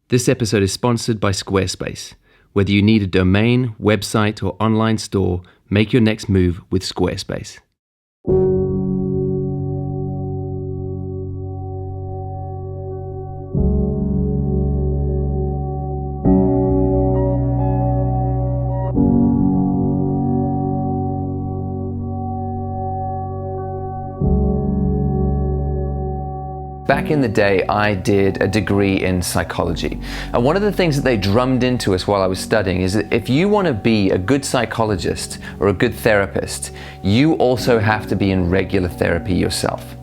This episode is sponsored by Squarespace. Whether you need a domain, website, or online store, make your next move with Squarespace. Back in the day, I did a degree in psychology. And one of the things that they drummed into us while I was studying is that if you want to be a good psychologist or a good therapist, you also have to be in regular therapy yourself.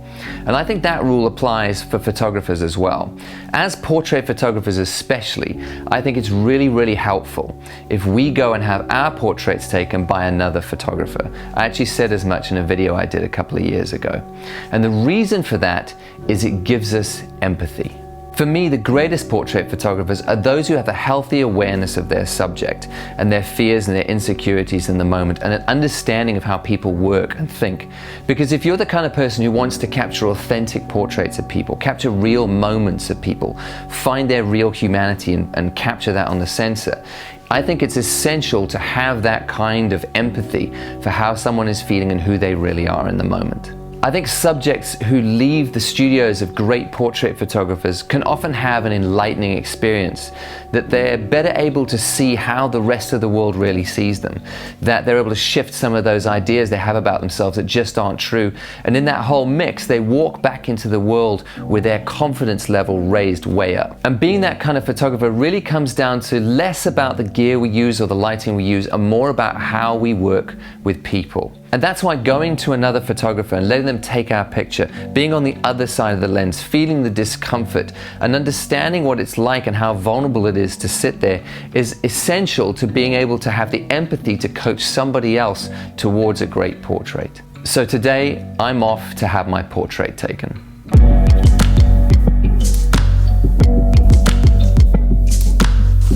And I think that rule applies for photographers as well. As portrait photographers especially, I think it's really helpful if we go and have our portraits taken by another photographer. I actually said as much in a video I did a couple of years ago. And the reason for that is it gives us empathy. For me, the greatest portrait photographers are those who have a healthy awareness of their subject and their fears and their insecurities in the moment, and an understanding of how people work and think. Because if you're the kind of person who wants to capture authentic portraits of people, capture real moments of people, find their real humanity and capture that on the sensor, I think it's essential to have that kind of empathy for how someone is feeling and who they really are in the moment. I think subjects who leave the studios of great portrait photographers can often have an enlightening experience, that they're better able to see how the rest of the world really sees them, that they're able to shift some of those ideas they have about themselves that just aren't true, and in that whole mix they walk back into the world with their confidence level raised way up. And being that kind of photographer really comes down to less about the gear we use or the lighting we use, and more about how we work with people. And that's why going to another photographer and letting them take our picture, being on the other side of the lens, feeling the discomfort and understanding what it's like and how vulnerable it is to sit there is essential to being able to have the empathy to coach somebody else towards a great portrait. So today, I'm off to have my portrait taken.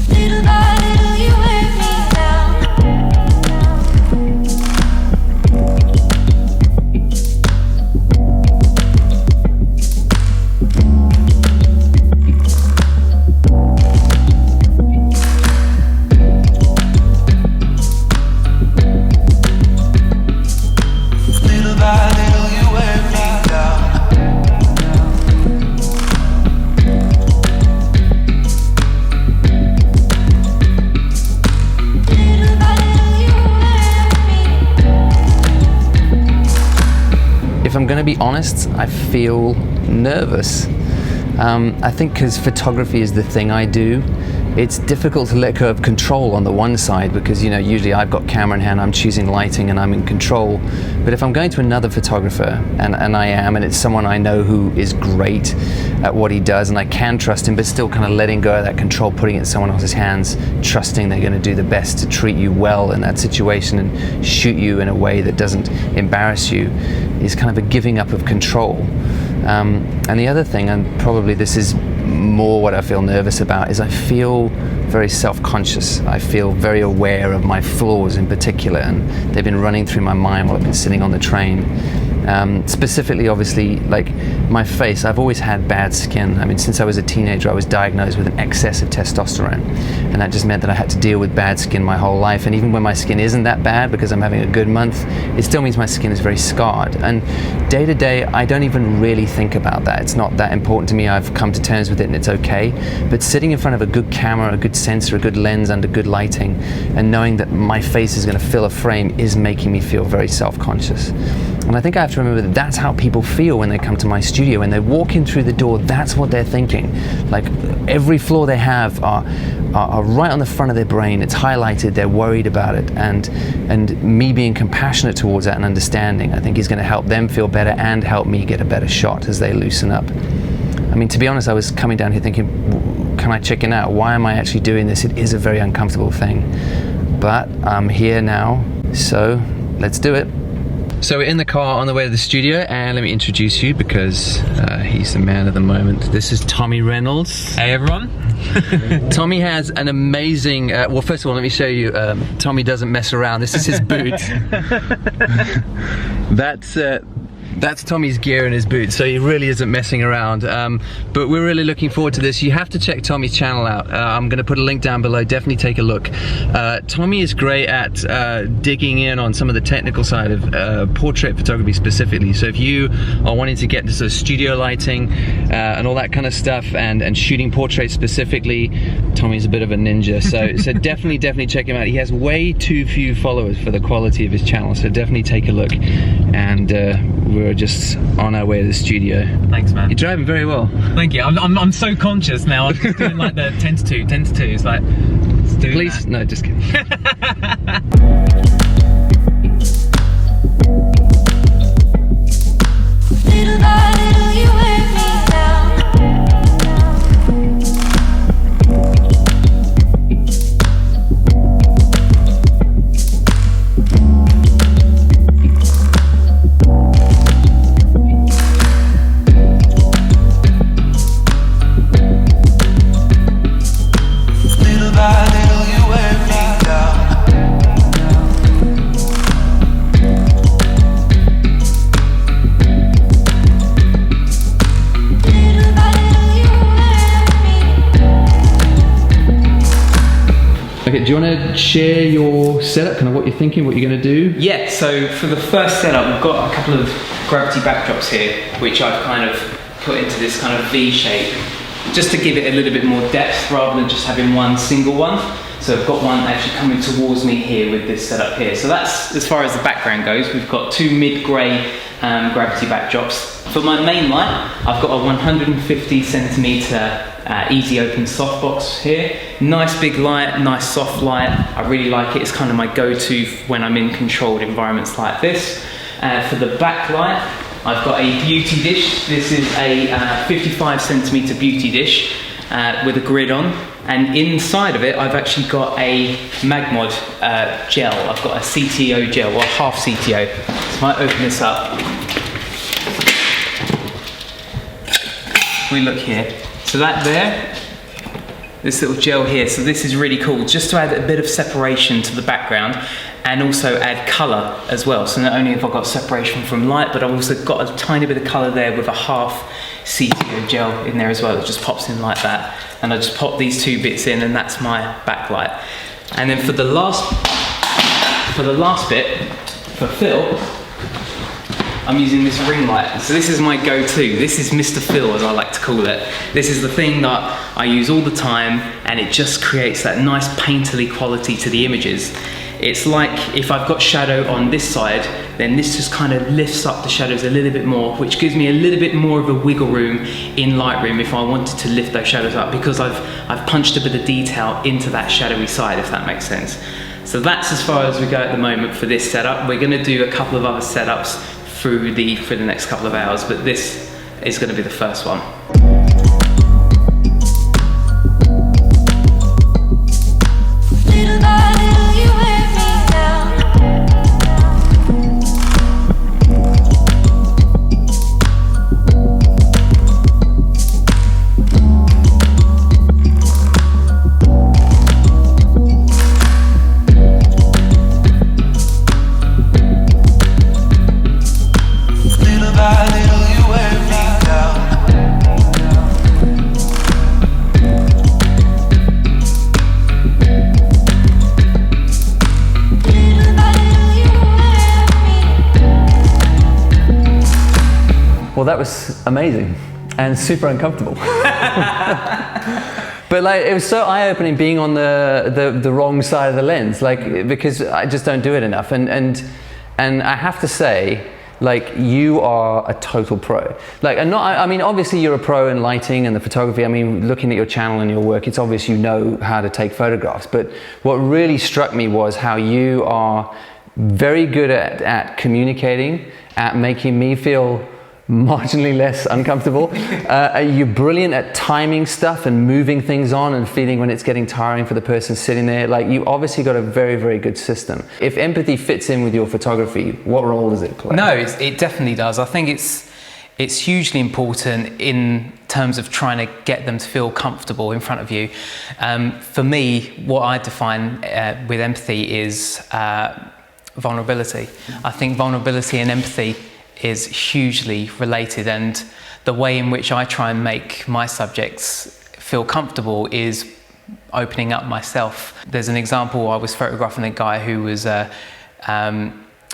Little by little you wear me down. Little by little you wear me down. Little by little you wear me. If I'm going to be honest, I feel nervous. I think because photography is the thing I do, it's difficult to let go of control on the one side because, usually I've got camera in hand, I'm choosing lighting and I'm in control. But if I'm going to another photographer, and I am, and it's someone I know who is great at what he does and I can trust him, but still kind of letting go of that control, putting it in someone else's hands, trusting they're going to do the best to treat you well in that situation and shoot you in a way that doesn't embarrass you, is kind of a giving up of control. And the other thing, and probably this is more what I feel nervous about, is I feel very self-conscious. I feel very aware of my flaws in particular, and they've been running through my mind while I've been sitting on the train. Specifically, obviously, like my face, I've always had bad skin. I mean, since I was a teenager, I was diagnosed with an excess of testosterone, and that just meant that I had to deal with bad skin my whole life. And even when my skin isn't that bad because I'm having a good month, it still means my skin is very scarred. And day to day, I don't even really think about that. It's not that important to me. I've come to terms with it and it's okay. But sitting in front of a good camera, a good sensor, a good lens under good lighting, and knowing that my face is going to fill a frame is making me feel very self-conscious. And I think I have to remember that that's how people feel when they come to my studio. When they walk in through the door, that's what they're thinking. Like every flaw they have are right on the front of their brain. It's highlighted, they're worried about it. And me being compassionate towards that and understanding, I think is going to help them feel better and help me get a better shot as they loosen up. I mean, to be honest, I was coming down here thinking, can I chicken out? Why am I actually doing this? It is a very uncomfortable thing. But I'm here now, so let's do it. So we're in the car on the way to the studio, and let me introduce you because he's the man of the moment. This is Tommy Reynolds. Hey everyone. Tommy has an amazing, well first of all let me show you, Tommy doesn't mess around. This is his boot. That's Tommy's gear in his boots, so he really isn't messing around. But we're really looking forward to this. You have to check Tommy's channel out. I'm going to put a link down below. Definitely take a look. Tommy is great at digging in on some of the technical side of portrait photography specifically. So if you are wanting to get into sort of studio lighting and all that kind of stuff, and shooting portraits specifically, Tommy's a bit of a ninja. So definitely check him out. He has way too few followers for the quality of his channel. So definitely take a look. And we're just on our way to the studio. Thanks, man. You're driving very well. Thank you. I'm so conscious now. I'm just doing like the 10 to 2, 10 to 2. It's like, please, that. No, just kidding. Little by little you wear me down. Little by little you wear me down. Little by little you wear me. Okay, do you want to share your setup, kind of what you're thinking, what you're going to do? Yeah, so for the first setup, we've got a couple of gravity backdrops here, which I've kind of put into this kind of V shape, just to give it a little bit more depth rather than just having one single one. So I've got one actually coming towards me here with this setup here. So that's as far as the background goes. We've got two mid-grey gravity backdrops. For my main light, I've got a 150 centimeter easy open softbox here. Nice big light, nice soft light. I really like it. It's kind of my go-to when I'm in controlled environments like this. For the backlight, I've got a beauty dish. This is a 55 centimeter beauty dish with a grid on. And inside of it, I've actually got a Magmod gel. I've got a CTO gel, or half CTO. So if I open this up, we look here. So that there, this little gel here, so this is really cool, just to add a bit of separation to the background and also add colour as well. So not only have I got separation from light, but I've also got a tiny bit of colour there with a half CTO gel in there as well. It just pops in like that. And I just pop these two bits in, and that's my backlight. And then for the last bit, for fill, I'm using this ring light. So this is my go-to. This is Mr. Fill, as I like to call it. This is the thing that I use all the time, and it just creates that nice painterly quality to the images. It's like if I've got shadow on this side, then this just kind of lifts up the shadows a little bit more, which gives me a little bit more of a wiggle room in Lightroom if I wanted to lift those shadows up, because I've punched a bit of detail into that shadowy side, if that makes sense. So that's as far as we go at the moment for this setup. We're going to do a couple of other setups through the next couple of hours, but this is going to be the first one. Little by little you wear me down. Little by little you wear me down. Little by little you wear me. Well, that was amazing and super uncomfortable. But like, it was so eye-opening being on the wrong side of the lens, like, because I just don't do it enough. And I have to say, like, you are a total pro. Like, and not, I mean, obviously you're a pro in lighting and the photography. I mean, looking at your channel and your work, it's obvious you know how to take photographs. But what really struck me was how you are very good at communicating, at making me feel marginally less uncomfortable. You're brilliant at timing stuff and moving things on and feeling when it's getting tiring for the person sitting there. Like, you obviously got a very, very good system. If empathy fits in with your photography, what role does it play? No, it definitely does. I think it's hugely important in terms of trying to get them to feel comfortable in front of you. For me, what I define with empathy is vulnerability. I think vulnerability and empathy is hugely related, and the way in which I try and make my subjects feel comfortable is opening up myself. There's an example. I was photographing a guy who was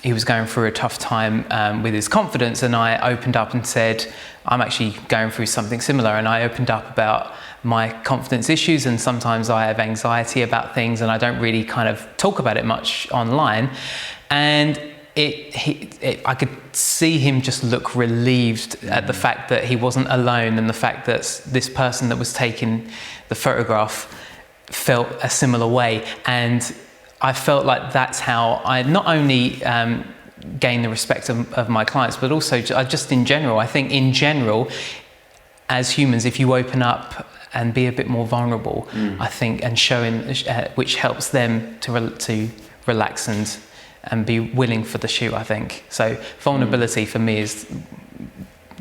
he was going through a tough time with his confidence, and I opened up and said, I'm actually going through something similar, and I opened up about my confidence issues, and sometimes I have anxiety about things and I don't really kind of talk about it much online. And I could see him just look relieved at the fact that he wasn't alone, and the fact that this person that was taking the photograph felt a similar way. And I felt like that's how I not only gain the respect of my clients, but also just in general. I think in general, as humans, if you open up and be a bit more vulnerable, I think, and showing, which helps them to relax and be willing for the shoot, I think. So vulnerability for me is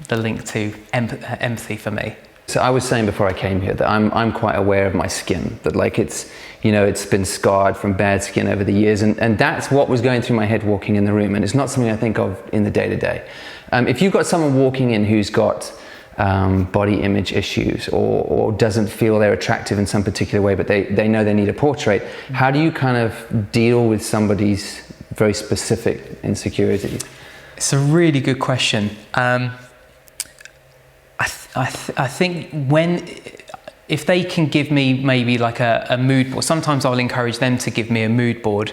the link to empathy for me. So I was saying before I came here that I'm quite aware of my skin, that like it's been scarred from bad skin over the years, and that's what was going through my head walking in the room, and it's not something I think of in the day-to-day. If you've got someone walking in who's got body image issues or doesn't feel they're attractive in some particular way, but they know they need a portrait, how do you kind of deal with somebody's very specific insecurities? It's a really good question. I think if they can give me maybe like a mood board, sometimes I'll encourage them to give me a mood board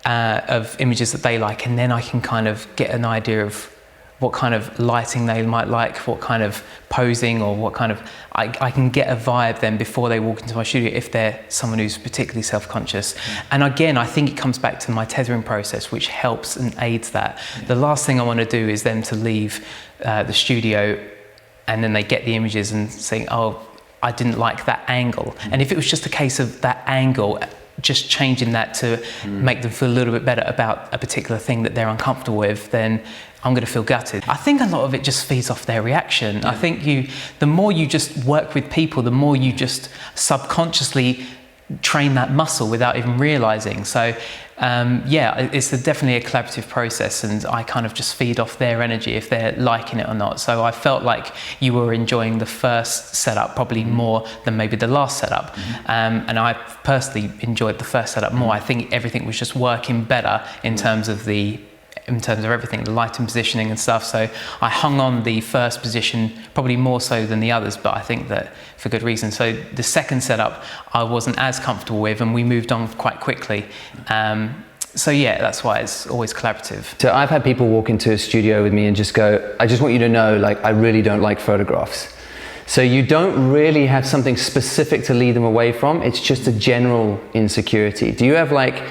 of images that they like, and then I can kind of get an idea of what kind of lighting they might like, what kind of posing, or what kind of, I can get a vibe then before they walk into my studio if they're someone who's particularly self-conscious. And again, I think it comes back to my tethering process, which helps and aids that. The last thing I want to do is them to leave the studio and then they get the images and say, oh, I didn't like that angle. And if it was just a case of that angle, just changing that to make them feel a little bit better about a particular thing that they're uncomfortable with, then I'm going to feel gutted. I think a lot of it just feeds off their reaction. I think the more you just work with people, the more you just subconsciously train that muscle without even realizing. So it's definitely a collaborative process, and I kind of just feed off their energy if they're liking it or not. So I felt like you were enjoying the first setup probably more than maybe the last setup. And I personally enjoyed the first setup more. I think everything was just working better in terms of everything, the lighting, positioning and stuff. So I hung on the first position probably more so than the others, but I think that for good reason. So the second setup I wasn't as comfortable with, and we moved on quite quickly. So yeah, that's why it's always collaborative. So I've had people walk into a studio with me and just go, I just want you to know, like, I really don't like photographs. So you don't really have something specific to lead them away from. It's just a general insecurity. Do you have like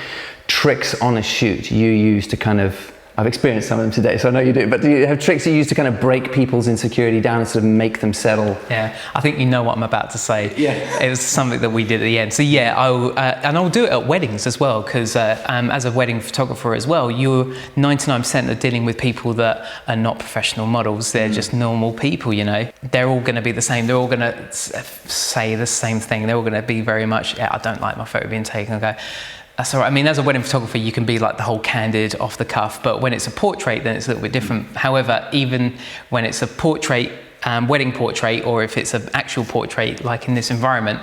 tricks on a shoot you use to kind of, I've experienced some of them today, so I know you do, but do you have tricks you use to kind of break people's insecurity down and sort of make them settle? Yeah, I think you know what I'm about to say. Yeah. It was something that we did at the end. So yeah, I'll do it at weddings as well, because as a wedding photographer as well, you're 99% are dealing with people that are not professional models. They're just normal people, you know. They're all going to be the same. They're all going to say the same thing. They're all going to be very much, I don't like my photo being taken. I go, that's all right. I mean, as a wedding photographer, you can be like the whole candid, off the cuff, but when it's a portrait, then it's a little bit different. However, even when it's a portrait, wedding portrait, or if it's an actual portrait, like in this environment,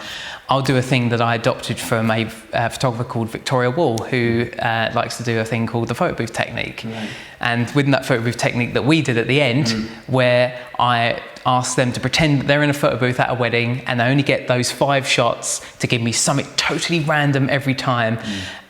I'll do a thing that I adopted from a photographer called Victoria Wall, who likes to do a thing called the Photobooth Technique. Right. And within that Photobooth Technique that we did at the end, where I asked them to pretend that they're in a photo booth at a wedding, and they only get those 5 shots to give me something totally random every time,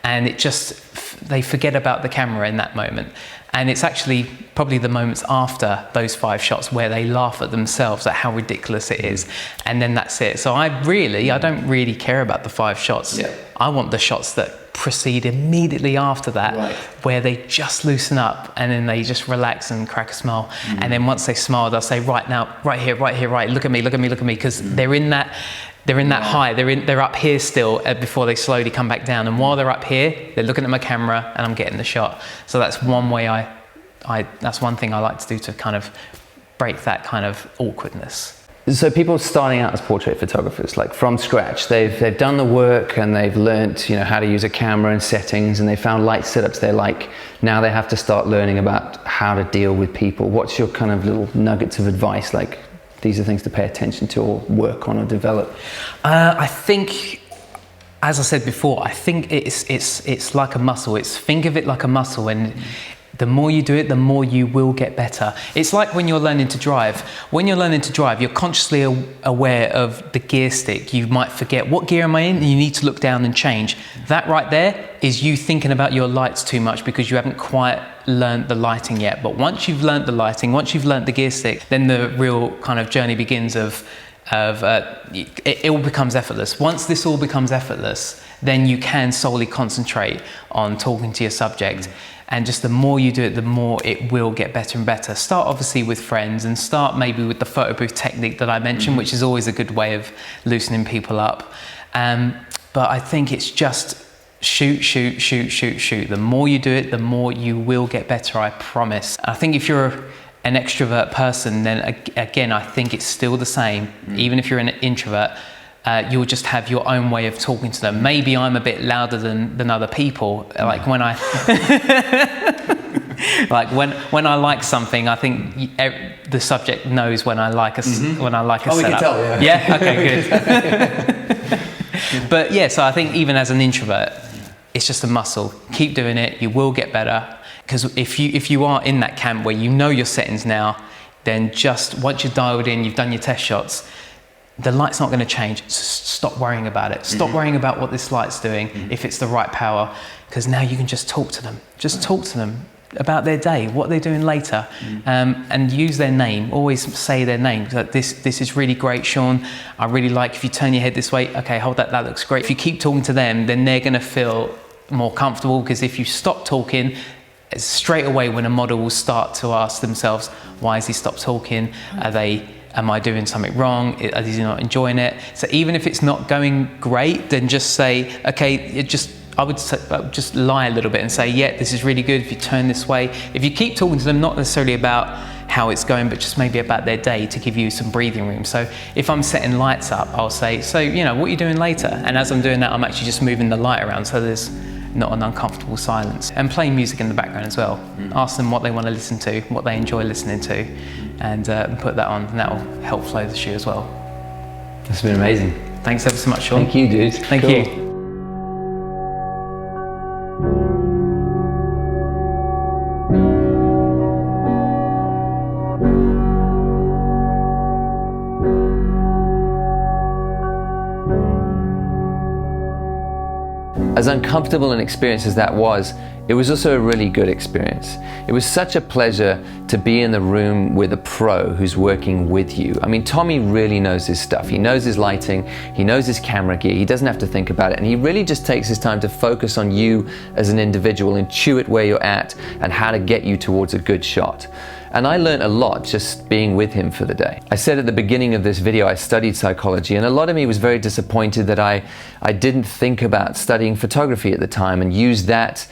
and it just, they forget about the camera in that moment. And it's actually probably the moments after those 5 shots where they laugh at themselves at how ridiculous it is. And then that's it. So I don't really care about the 5 shots. Yeah. I want the shots that proceed immediately after that, where they just loosen up and then they just relax and crack a smile. And then once they smile, they'll say, right now, right here, look at me, because they're in that high, they're up here still before they slowly come back down. And while they're up here, they're looking at my camera and I'm getting the shot. So that's one way that's one thing I like to do to kind of break that kind of awkwardness. So people starting out as portrait photographers, like from scratch, they've done the work and they've learnt, you know, how to use a camera and settings, and they found light setups they like. Now they have to start learning about how to deal with people. What's your kind of little nuggets of advice? Like, these are things to pay attention to or work on or develop. I think, as I said before, I think it's like a muscle. Think of it like a muscle, and the more you do it, the more you will get better. It's like when you're learning to drive. When you're learning to drive, you're consciously aware of the gear stick. You might forget, what gear am I in? And you need to look down and change. That right there is you thinking about your lights too much because you haven't quite learned the lighting yet. But once you've learned the lighting, once you've learned the gear stick, then the real kind of journey begins it all becomes effortless. Once this all becomes effortless, then you can solely concentrate on talking to your subject. And just the more you do it, the more it will get better and better. Start obviously with friends, and start maybe with the Photobooth technique that I mentioned, which is always a good way of loosening people up. But I think it's just shoot. The more you do it, the more you will get better, I promise. I think if you're an extrovert person, then again, I think it's still the same. Even if you're an introvert, you'll just have your own way of talking to them. Maybe I'm a bit louder than other people. Like when I when I like something, I think the subject knows when I like a setup. We can tell, yeah. Yeah. Okay. Good. But yeah, so I think even as an introvert, it's just a muscle. Keep doing it. You will get better. Because if you are in that camp where you know your settings now, then just once you're dialed in, you've done your test shots, the light's not going to change. Stop worrying about it. Stop worrying about what this light's doing, if it's the right power, because now you can just talk to them. Just talk to them about their day, what they're doing later, and use their name. Always say their name. Like, this is really great, Sean. I really like if you turn your head this way. Okay, hold that. That looks great. If you keep talking to them, then they're going to feel more comfortable, because if you stop talking, straight away when a model will start to ask themselves, why has he stopped talking? Am I doing something wrong? Is he not enjoying it? So even if it's not going great, then just say, okay, I would just lie a little bit and say, yeah, this is really good if you turn this way. If you keep talking to them, not necessarily about how it's going, but just maybe about their day, to give you some breathing room. So if I'm setting lights up, I'll say, so, you know, what are you doing later? And as I'm doing that, I'm actually just moving the light around, so there's not an uncomfortable silence. And playing music in the background as well. Ask them what they want to listen to, what they enjoy listening to, and put that on, and that will help flow the shoe as well. That's been amazing. Thanks ever so much, Sean. Thank you, dude. Thank Cool. you. As uncomfortable an experience as that was, it was also a really good experience. It was such a pleasure to be in the room with a pro who's working with you. I mean, Tommy really knows his stuff. He knows his lighting, he knows his camera gear, he doesn't have to think about it, and he really just takes his time to focus on you as an individual, intuit where you're at and how to get you towards a good shot. And I learned a lot just being with him for the day. I said at the beginning of this video I studied psychology, and a lot of me was very disappointed that I didn't think about studying photography at the time and use that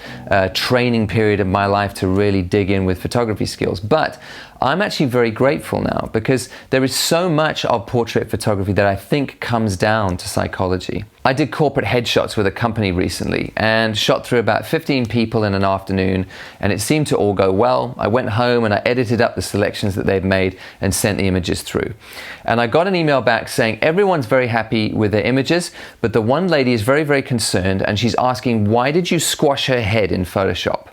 training period of my life to really dig in with photography skills. But I'm actually very grateful now, because there is so much of portrait photography that I think comes down to psychology. I did corporate headshots with a company recently and shot through about 15 people in an afternoon, and it seemed to all go well. I went home and I edited up the selections that they've made and sent the images through. And I got an email back saying everyone's very happy with their images, but the one lady is very, very concerned, and she's asking, why did you squash her head in Photoshop?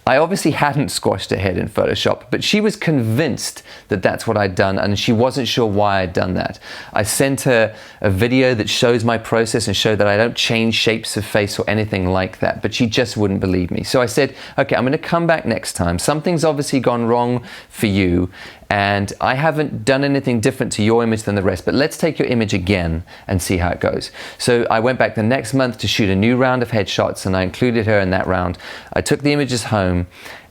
I obviously hadn't squashed her head in Photoshop, but she was convinced that that's what I'd done, and she wasn't sure why I'd done that. I sent her a video that shows my process and showed that I don't change shapes of face or anything like that, but she just wouldn't believe me. So I said, okay, I'm going to come back next time. Something's obviously gone wrong for you, and I haven't done anything different to your image than the rest, but let's take your image again and see how it goes. So I went back the next month to shoot a new round of headshots, and I included her in that round. I took the images home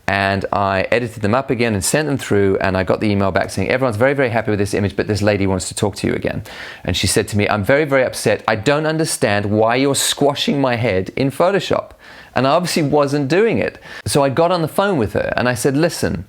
and I edited them up again and sent them through, and I got the email back saying everyone's very, very happy with this image, but this lady wants to talk to you again. And she said to me, I'm very, very upset. I don't understand why you're squashing my head in Photoshop. And I obviously wasn't doing it. So I got on the phone with her and I said, listen,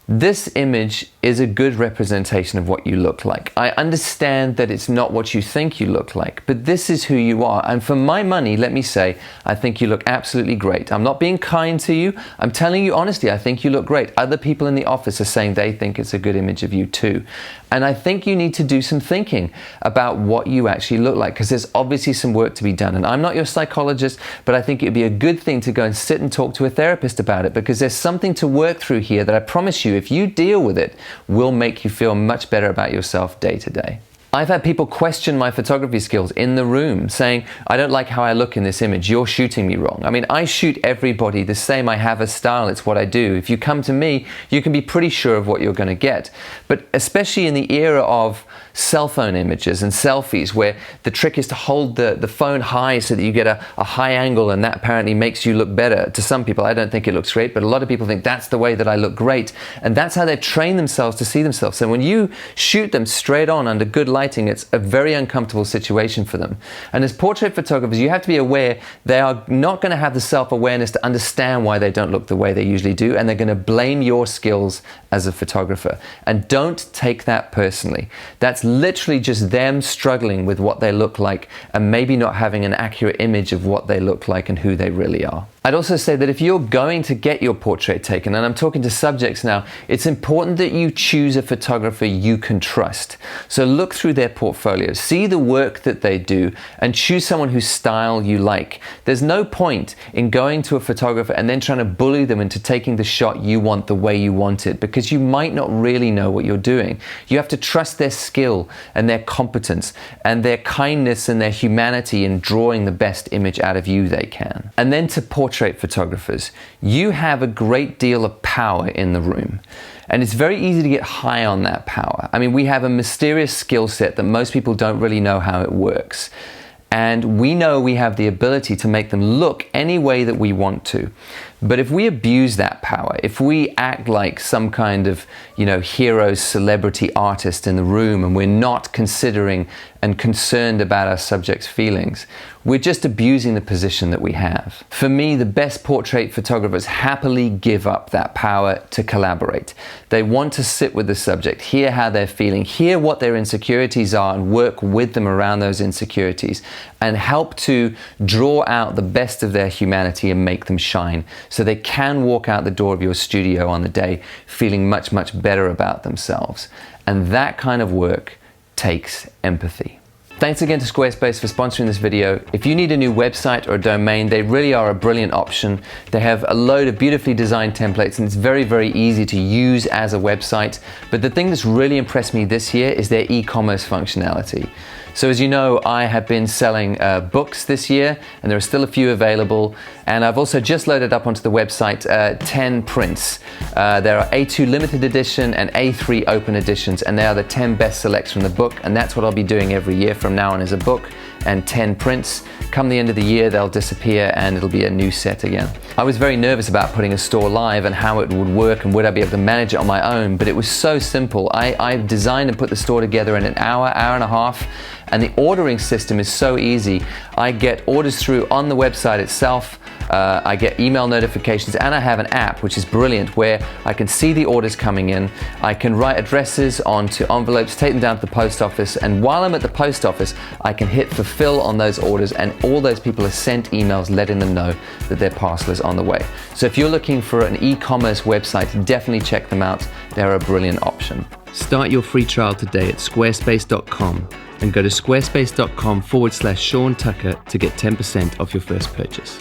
This image is a good representation of what you look like. I understand that it's not what you think you look like, but this is who you are. And for my money, let me say, I think you look absolutely great. I'm not being kind to you. I'm telling you honestly, I think you look great. Other people in the office are saying they think it's a good image of you too. And I think you need to do some thinking about what you actually look like, because there's obviously some work to be done. And I'm not your psychologist, but I think it'd be a good thing to go and sit and talk to a therapist about it, because there's something to work through here that I promise you, if you deal with it, will make you feel much better about yourself day to day. I've had people question my photography skills in the room, saying, I don't like how I look in this image, you're shooting me wrong. I mean, I shoot everybody the same, I have a style, it's what I do. If you come to me, you can be pretty sure of what you're going to get. But especially in the era of cell phone images and selfies, where the trick is to hold the phone high so that you get a high angle, and that apparently makes you look better. To some people, I don't think it looks great, but a lot of people think that's the way that I look great. And that's how they've trained themselves to see themselves. So when you shoot them straight on under good lighting, it's a very uncomfortable situation for them. And as portrait photographers, you have to be aware they are not going to have the self-awareness to understand why they don't look the way they usually do, and they're going to blame your skills as a photographer. And don't take that personally. That's literally just them struggling with what they look like and maybe not having an accurate image of what they look like and who they really are. I'd also say that if you're going to get your portrait taken, and I'm talking to subjects now, it's important that you choose a photographer you can trust. So look through their portfolio, see the work that they do, and choose someone whose style you like. There's no point in going to a photographer and then trying to bully them into taking the shot you want the way you want it, because you might not really know what you're doing. You have to trust their skill and their competence and their kindness and their humanity in drawing the best image out of you they can. And then to portrait photographers, you have a great deal of power in the room. And it's very easy to get high on that power. I mean, we have a mysterious skill set that most people don't really know how it works. And we know we have the ability to make them look any way that we want to. But if we abuse that power, if we act like some kind of, hero, celebrity artist in the room, and we're not considering and concerned about our subject's feelings, we're just abusing the position that we have. For me, the best portrait photographers happily give up that power to collaborate. They want to sit with the subject, hear how they're feeling, hear what their insecurities are, and work with them around those insecurities, and help to draw out the best of their humanity and make them shine, so they can walk out the door of your studio on the day feeling much, much better about themselves. And that kind of work takes empathy. Thanks again to Squarespace for sponsoring this video. If you need a new website or a domain, they really are a brilliant option. They have a load of beautifully designed templates, and it's very, very easy to use as a website. But the thing that's really impressed me this year is their e-commerce functionality. So as you know, I have been selling books this year, and there are still a few available. And I've also just loaded up onto the website 10 prints. There are A2 limited edition and A3 open editions, and they are the 10 best selects from the book. And that's what I'll be doing every year from now on, as a book and 10 prints. Come the end of the year, they'll disappear and it'll be a new set again. I was very nervous about putting a store live and how it would work and would I be able to manage it on my own, but it was so simple. I designed and put the store together in an hour and a half, and the ordering system is so easy. I get orders through on the website itself. I get email notifications, and I have an app which is brilliant, where I can see the orders coming in. I can write addresses onto envelopes, take them down to the post office, and while I'm at the post office, I can hit fulfill on those orders, and all those people are sent emails letting them know that their parcel is on the way. So if you're looking for an e-commerce website, definitely check them out. They're a brilliant option. Start your free trial today at squarespace.com and go to squarespace.com/Sean Tucker to get 10% off your first purchase.